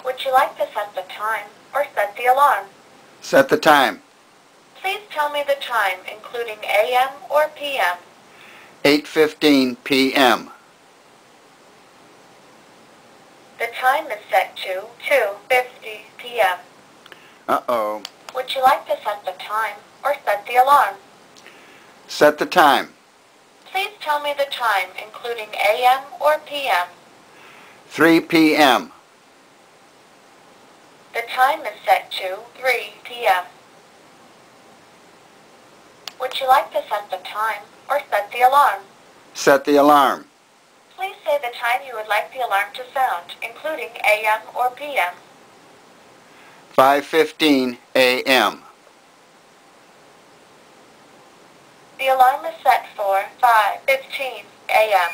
Would you like to set the time or set the alarm? Set the time. Please tell me the time, including AM or PM. 8:15 p.m. The time is set to 2:50 p.m. Uh-oh. Would you like to set the time or set the alarm? Set the time. Please tell me the time, including AM or PM. 3 p.m. The time is set to 3 p.m. Would you like to set the time or set the alarm? Set the alarm. Please say the time you would like the alarm to sound, including AM or PM. 5:15 a.m. The alarm is set for 5:15 a.m.